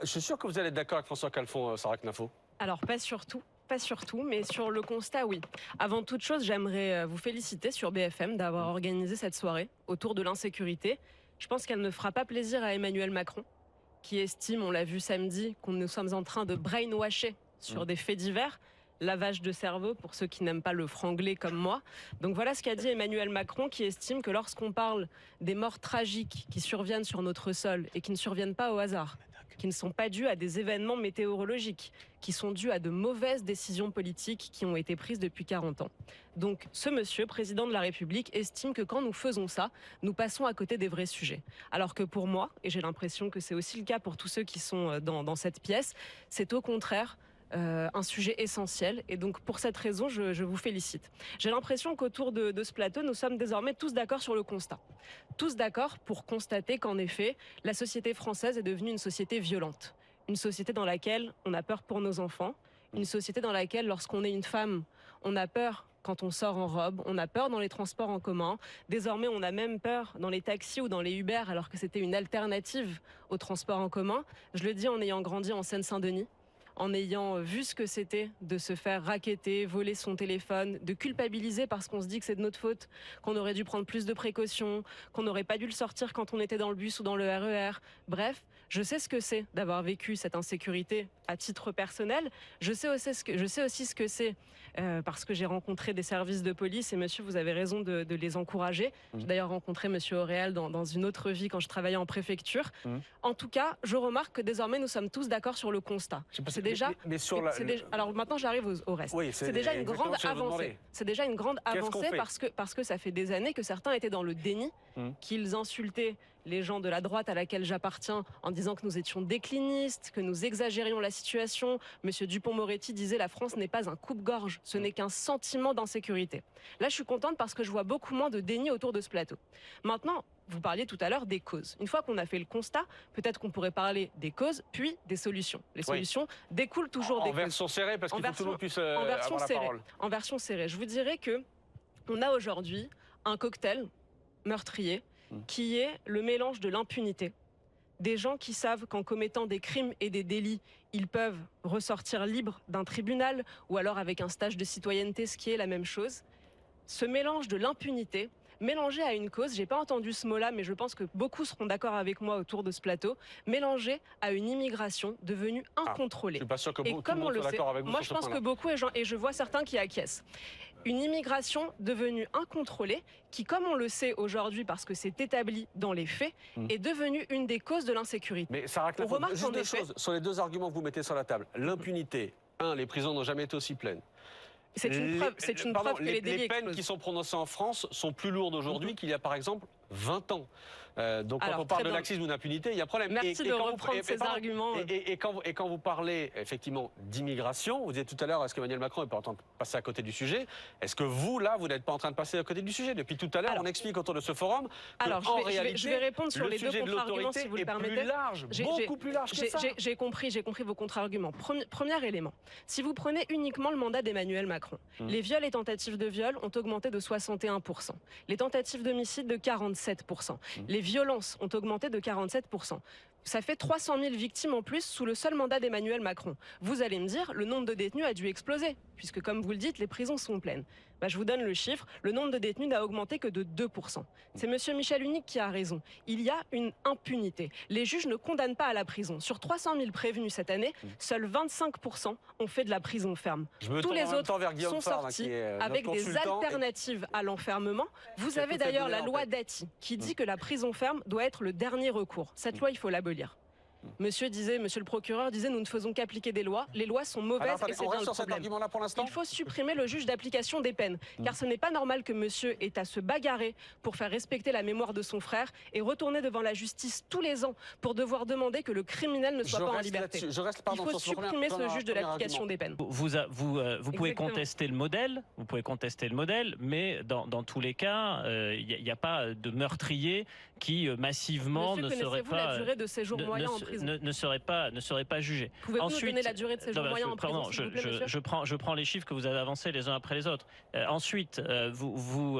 Je suis sûr que vous allez être d'accord avec François Calfon, Sarah Knafo. Alors, pas surtout, mais sur le constat, oui. Avant toute chose, j'aimerais vous féliciter sur BFM d'avoir organisé cette soirée autour de l'insécurité. Je pense qu'elle ne fera pas plaisir à Emmanuel Macron, qui estime, on l'a vu samedi, qu'on nous sommes en train de brainwasher sur des faits divers. Lavage de cerveau pour ceux qui n'aiment pas le franglais comme moi. Donc voilà ce qu'a dit Emmanuel Macron, qui estime que lorsqu'on parle des morts tragiques qui surviennent sur notre sol et qui ne surviennent pas au hasard, qui ne sont pas dus à des événements météorologiques, qui sont dus à de mauvaises décisions politiques qui ont été prises depuis 40 ans. Donc ce monsieur, président de la République, estime que quand nous faisons ça, nous passons à côté des vrais sujets. Alors que pour moi, et j'ai l'impression que c'est aussi le cas pour tous ceux qui sont dans cette pièce, c'est au contraire un sujet essentiel, et donc pour cette raison je vous félicite. J'ai l'impression qu'autour de ce plateau nous sommes désormais tous d'accord sur le constat, tous d'accord pour constater qu'en effet la société française est devenue une société violente, une société dans laquelle on a peur pour nos enfants, une société dans laquelle lorsqu'on est une femme on a peur quand on sort en robe, on a peur dans les transports en commun, désormais on a même peur dans les taxis ou dans les Uber alors que c'était une alternative aux transports en commun. Je le dis en ayant grandi en Seine-Saint-Denis, en ayant vu ce que c'était de se faire racketter, voler son téléphone, de culpabiliser parce qu'on se dit que c'est de notre faute, qu'on aurait dû prendre plus de précautions, qu'on n'aurait pas dû le sortir quand on était dans le bus ou dans le RER. Bref, je sais ce que c'est d'avoir vécu cette insécurité à titre personnel. Je sais aussi ce que c'est parce que j'ai rencontré des services de police et monsieur, vous avez raison de les encourager. J'ai d'ailleurs rencontré monsieur Auréal dans une autre vie quand je travaillais en préfecture. En tout cas, je remarque que désormais nous sommes tous d'accord sur le constat. Alors maintenant j'arrive au reste. Oui, c'est déjà une grande avancée. C'est déjà une grande avancée parce que ça fait des années que certains étaient dans le déni, qu'ils insultaient les gens de la droite à laquelle j'appartiens en disant que nous étions déclinistes, que nous exagérions la situation. Monsieur Dupond-Moretti disait la France n'est pas un coupe-gorge, ce n'est qu'un sentiment d'insécurité. Là je suis contente parce que je vois beaucoup moins de déni autour de ce plateau. Maintenant, vous parliez tout à l'heure des causes. Une fois qu'on a fait le constat, peut-être qu'on pourrait parler des causes, puis des solutions. Les solutions découlent toujours des causes. En version serrée, parce qu'il faut que tout le monde puisse avoir la parole. En version serrée. Je vous dirais que on a aujourd'hui un cocktail meurtrier qui est le mélange de l'impunité. Des gens qui savent qu'en commettant des crimes et des délits, ils peuvent ressortir libres d'un tribunal ou alors avec un stage de citoyenneté, ce qui est la même chose. Ce mélange de l'impunité, mélangé à une cause, j'ai pas entendu ce mot-là, mais je pense que beaucoup seront d'accord avec moi autour de ce plateau, mélangé à une immigration devenue incontrôlée. Je suis pas sûr que beaucoup soit d'accord avec vous. Moi, je pense que beaucoup, et je vois certains qui acquiescent. Une immigration devenue incontrôlée, qui, comme on le sait aujourd'hui, parce que c'est établi dans les faits, est devenue une des causes de l'insécurité. Mais Sarah Knafo, juste deux choses sur les deux arguments que vous mettez sur la table. L'impunité. Les prisons n'ont jamais été aussi pleines. C'est une preuve que les délits peines qui sont prononcées en France sont plus lourdes aujourd'hui qu'il y a par exemple 20 ans. Donc quand on parle de laxisme ou d'impunité, il y a problème. Merci de reprendre ces arguments. Et quand vous parlez effectivement d'immigration, vous disiez tout à l'heure, est-ce qu'Emmanuel Macron n'est pas en train de passer à côté du sujet? Est-ce que vous, là, vous n'êtes pas en train de passer à côté du sujet? Depuis tout à l'heure, on explique autour de ce forum qu'en réalité, je vais répondre sur les deux contre-arguments si vous le permettez. Plus large, beaucoup plus large que ça. J'ai compris vos contre-arguments. Premier élément, si vous prenez uniquement le mandat d'Emmanuel Macron, les viols et tentatives de viol ont augmenté de 61%, les tentatives d'homicide de 47%, les violences ont augmenté de 47%. Ça fait 300 000 victimes en plus sous le seul mandat d'Emmanuel Macron. Vous allez me dire, le nombre de détenus a dû exploser, puisque comme vous le dites, les prisons sont pleines. Je vous donne le chiffre, le nombre de détenus n'a augmenté que de 2%. C'est monsieur Michel Unique qui a raison. Il y a une impunité. Les juges ne condamnent pas à la prison. Sur 300 000 prévenus cette année, seuls 25% ont fait de la prison ferme. Tous les autres sont sortis avec des alternatives à l'enfermement. Vous avez d'ailleurs la loi Dati qui dit que la prison ferme doit être le dernier recours. Cette loi, il faut l'abolir. Monsieur le procureur disait, nous ne faisons qu'appliquer des lois. Les lois sont mauvaises et c'est bien le problème. Il faut supprimer le juge d'application des peines, car ce n'est pas normal que monsieur ait à se bagarrer pour faire respecter la mémoire de son frère et retourner devant la justice tous les ans pour devoir demander que le criminel ne soit pas en liberté. Il faut supprimer ce juge de l'application des peines. Vous pouvez contester le modèle, mais dans tous les cas, il n'y a pas de meurtrier qui massivement ne serait pas... Connaissez-vous la durée de séjour moyen en prison ? prison. ne serait pas jugé. Pouvez-vous nous donner la durée de séjour moyen en prison, s'il vous plaît, monsieur ? Je prends les chiffres que vous avez avancés les uns après les autres. Ensuite, vous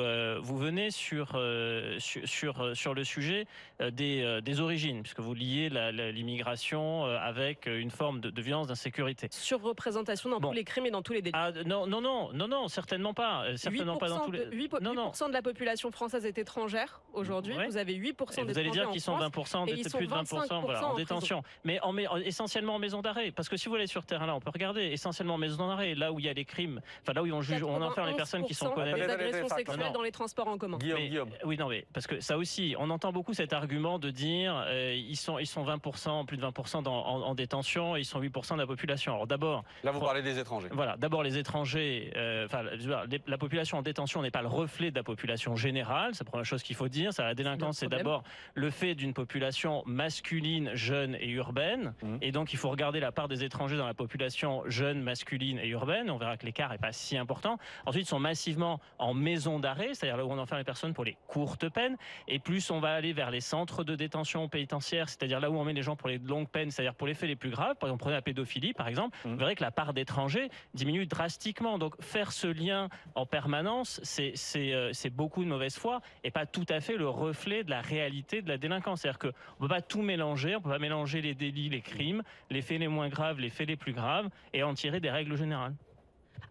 venez sur le sujet des origines, puisque vous liez l'immigration avec une forme de violence, d'insécurité. Surreprésentation dans tous les crimes et dans tous les délits. Ah, non, certainement pas. Certainement pas dans tous les... 8% de la population française est étrangère aujourd'hui. Ouais. Vous avez 8% d'étrangers. Vous allez dire qu'ils sont 20%, et ils sont plus de 20% voilà, en détention. Mais essentiellement en maison d'arrêt. Parce que si vous allez sur le terrain là, on peut regarder essentiellement en maison d'arrêt, là où il y a les crimes, enfin là où on juge, on enferme les personnes qui sont condamnées. Des agressions sexuelles dans les transports en commun. Guillaume. Oui, non, mais parce que ça aussi, on entend beaucoup cet argument de dire ils sont 20%, plus de 20% en détention, et ils sont 8% de la population. Alors d'abord, là vous parlez des étrangers. Voilà, d'abord les étrangers. La population en détention n'est pas le reflet de la population générale. C'est la première chose qu'il faut dire. La délinquance, c'est d'abord le fait d'une population masculine, jeune et urbaine. Et donc, il faut regarder la part des étrangers dans la population jeune, masculine et urbaine. On verra que l'écart n'est pas si important. Ensuite, ils sont massivement en maison d'arrêt, c'est-à-dire là où on enferme les personnes pour les courtes peines. Et plus on va aller vers les centres de détention pénitentiaire, c'est-à-dire là où on met les gens pour les longues peines, c'est-à-dire pour les faits les plus graves. Par exemple, prenez la pédophilie, par exemple. Vous verrez que la part d'étrangers diminue drastiquement. Donc, faire ce lien en permanence, c'est beaucoup de mauvaise foi et pas tout à fait le reflet de la réalité de la délinquance. C'est-à-dire qu'on ne peut pas tout mélanger, on ne peut pas mélanger les délits, les crimes, les faits les moins graves, les faits les plus graves et en tirer des règles générales.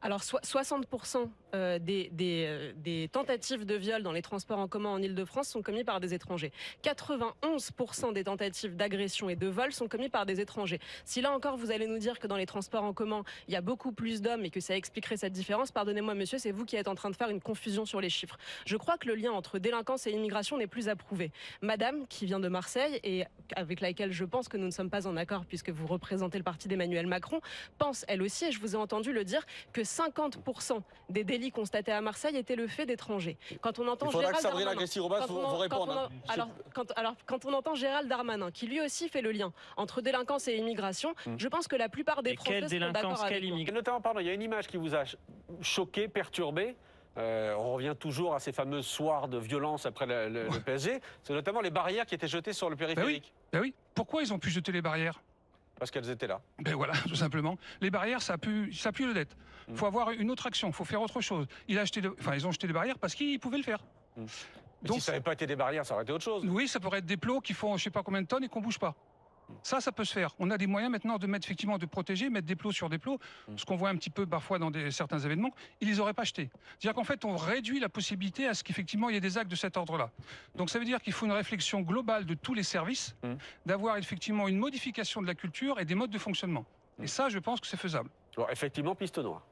Alors 60% des tentatives de viol dans les transports en commun en Ile-de-France sont commis par des étrangers. 91% des tentatives d'agression et de vol sont commis par des étrangers. Si là encore vous allez nous dire que dans les transports en commun il y a beaucoup plus d'hommes et que ça expliquerait cette différence, pardonnez-moi monsieur, c'est vous qui êtes en train de faire une confusion sur les chiffres. Je crois que le lien entre délinquance et immigration n'est plus à prouver. Madame qui vient de Marseille et avec laquelle je pense que nous ne sommes pas en accord puisque vous représentez le parti d'Emmanuel Macron, pense elle aussi, et je vous ai entendu le dire, que 50% des délits constatés à Marseille étaient le fait d'étrangers. Quand on entend Gérald Darmanin, quand on entend Gérald Darmanin, qui lui aussi fait le lien entre délinquance et immigration, je pense que la plupart des Français sont d'accord avec moi. Et notamment, pardon, il y a une image qui vous a choqué, perturbé. On revient toujours à ces fameux soirs de violence après le PSG. C'est notamment les barrières qui étaient jetées sur le périphérique. Ben oui. Pourquoi ils ont pu jeter les barrières ? Parce qu'elles étaient là. Ben voilà, tout simplement. Les barrières, ça pue le net. Il faut avoir une autre action, il faut faire autre chose. Ils ont jeté des barrières parce qu'ils pouvaient le faire. Donc, si ça n'avait pas été des barrières, ça aurait été autre chose. Oui, ça pourrait être des plots qui font je ne sais pas combien de tonnes et qu'on ne bouge pas. Ça peut se faire. On a des moyens maintenant de mettre, effectivement, de protéger, mettre des plots sur des plots. Ce qu'on voit un petit peu parfois dans certains événements, ils ne les auraient pas jetés. C'est-à-dire qu'en fait, on réduit la possibilité à ce qu'effectivement, il y ait des actes de cet ordre-là. Donc ça veut dire qu'il faut une réflexion globale de tous les services, d'avoir effectivement une modification de la culture et des modes de fonctionnement. Et ça, je pense que c'est faisable. Alors, effectivement, piste noire.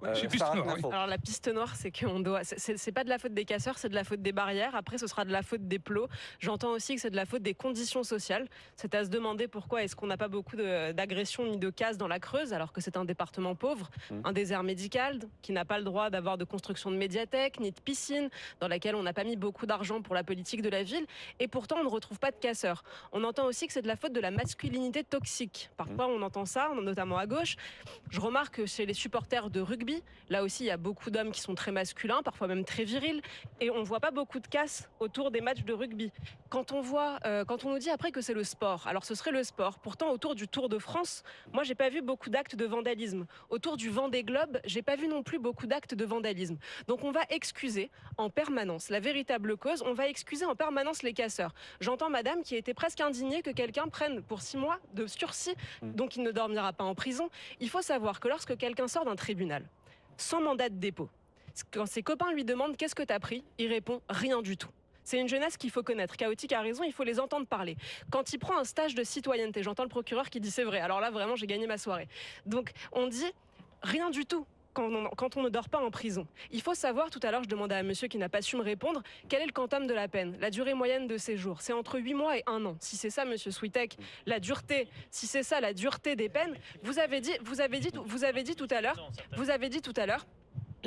Alors la piste noire, c'est qu'on doit. C'est pas de la faute des casseurs, c'est de la faute des barrières. Après, ce sera de la faute des plots. J'entends aussi que c'est de la faute des conditions sociales. C'est à se demander pourquoi est-ce qu'on n'a pas beaucoup d'agressions ni de casses dans la Creuse, alors que c'est un département pauvre, un désert médical qui n'a pas le droit d'avoir de construction de médiathèque ni de piscine, dans laquelle on n'a pas mis beaucoup d'argent pour la politique de la ville. Et pourtant, on ne retrouve pas de casseurs. On entend aussi que c'est de la faute de la masculinité toxique. Parfois, on entend ça, notamment à gauche. Je remarque que chez les supporters de rugby, là aussi, il y a beaucoup d'hommes qui sont très masculins, parfois même très virils, et on ne voit pas beaucoup de casse autour des matchs de rugby. Quand on nous dit après que c'est le sport, alors ce serait le sport. Pourtant, autour du Tour de France, moi, j'ai pas vu beaucoup d'actes de vandalisme. Autour du Vendée Globe, j'ai pas vu non plus beaucoup d'actes de vandalisme. Donc, on va excuser en permanence la véritable cause. On va excuser en permanence les casseurs. J'entends madame qui était presque indignée que quelqu'un prenne pour 6 mois de sursis, donc il ne dormira pas en prison. Il faut savoir que lorsque quelqu'un sort d'un tribunal, sans mandat de dépôt, quand ses copains lui demandent « qu'est-ce que t'as pris ?», il répond « rien du tout ». C'est une jeunesse qu'il faut connaître. Chaotique a raison, il faut les entendre parler. Quand il prend un stage de citoyenneté, j'entends le procureur qui dit « c'est vrai ». Alors là, vraiment, j'ai gagné ma soirée. Donc, on dit « rien du tout ». Quand on ne dort pas en prison. Il faut savoir, tout à l'heure je demandais à monsieur qui n'a pas su me répondre, quel est le quantum de la peine, la durée moyenne de séjour. C'est entre 8 mois et 1 an. Si c'est ça, monsieur Switek, la dureté, si c'est ça la dureté des peines, vous avez dit tout à l'heure,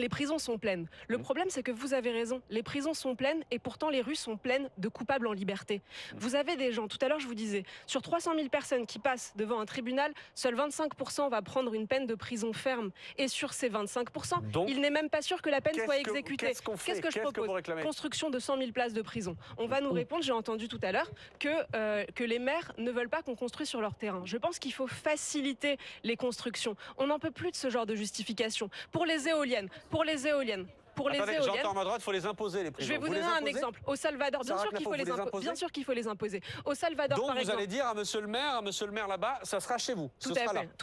Les prisons sont pleines. Le problème, c'est que vous avez raison. Les prisons sont pleines et pourtant les rues sont pleines de coupables en liberté. Vous avez des gens, tout à l'heure je vous disais, sur 300 000 personnes qui passent devant un tribunal, seuls 25% va prendre une peine de prison ferme. Et sur ces 25%, donc, il n'est même pas sûr que la peine soit exécutée. Qu'est-ce que je propose? Construction de 100 000 places de prison. On va nous répondre, j'ai entendu tout à l'heure, que les maires ne veulent pas qu'on construise sur leur terrain. Je pense qu'il faut faciliter les constructions. On n'en peut plus de ce genre de justification. Pour les éoliennes. J'entends à ma droite, il faut les imposer, les prisons. Je vais vous donner un exemple. Au Salvador, bien sûr qu'il faut les imposer. Au Salvador, donc, par exemple. vous allez dire à monsieur le maire là-bas, ça sera chez vous. Tout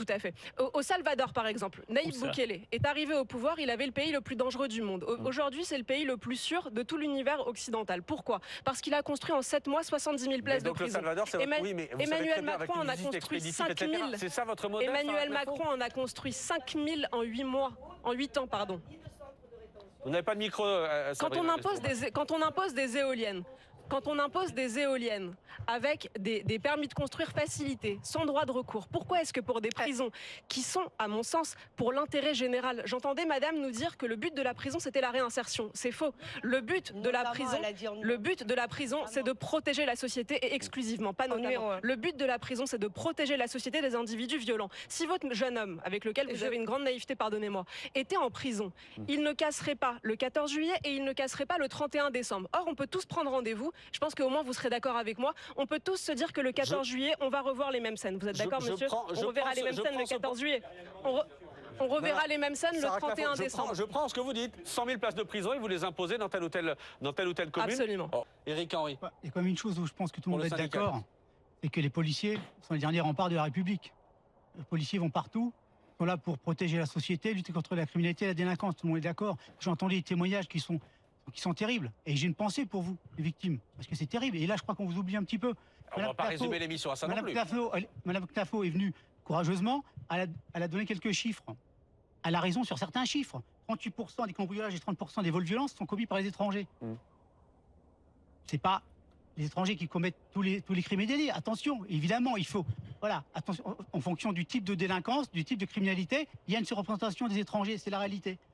à fait. Au Salvador, par exemple, Nayib Bukele est arrivé au pouvoir, il avait le pays le plus dangereux du monde. Aujourd'hui, c'est le pays le plus sûr de tout l'univers occidental. Pourquoi? Parce qu'il a construit en 7 mois 70 000 places de prison. Emmanuel Macron en a construit 5 000. C'est ça votre modèle? Emmanuel Macron en a construit 5 000 en 8 mois. En 8 ans, pardon. Vous n'avez pas de micro. Quand on impose des éoliennes avec des permis de construire facilités, sans droit de recours, pourquoi est-ce que pour des prisons qui sont, à mon sens, pour l'intérêt général, j'entendais madame nous dire que le but de la prison, c'était la réinsertion. C'est faux. Le but de la prison, c'est de protéger la société et exclusivement, pas notamment. Le but de la prison, c'est de protéger la société des individus violents. Si votre jeune homme, avec lequel vous avez une grande naïveté, pardonnez-moi, était en prison, il ne casserait pas le 14 juillet et il ne casserait pas le 31 décembre. Or, on peut tous prendre rendez-vous. Je pense qu'au moins vous serez d'accord avec moi. On peut tous se dire que le 14 juillet, on va revoir les mêmes scènes. Vous êtes d'accord, monsieur? On reverra les mêmes scènes le 14 juillet. On reverra les mêmes scènes le 31 décembre. Je prends ce que vous dites. 100 000 places de prison et vous les imposez dans telle ou telle commune. Absolument. Éric Henry. Il y a quand même une chose où je pense que tout le monde va être d'accord, c'est que les policiers sont les derniers remparts de la République. Les policiers vont partout, sont là pour protéger la société, lutter contre la criminalité et la délinquance. Tout le monde est d'accord. J'ai entendu des témoignages qui sont terribles. Et j'ai une pensée pour vous, les victimes, parce que c'est terrible. Et là, je crois qu'on vous oublie un petit peu. On ne va pas résumer l'émission à ça non plus. Madame Knafo est venue courageusement. Elle a donné quelques chiffres. Elle a raison sur certains chiffres. 38% des cambriolages et 30% des vols violents sont commis par les étrangers. C'est pas les étrangers qui commettent tous les crimes et délits. Attention, évidemment, il faut... Voilà, attention, en fonction du type de délinquance, du type de criminalité, il y a une surreprésentation des étrangers, c'est la réalité.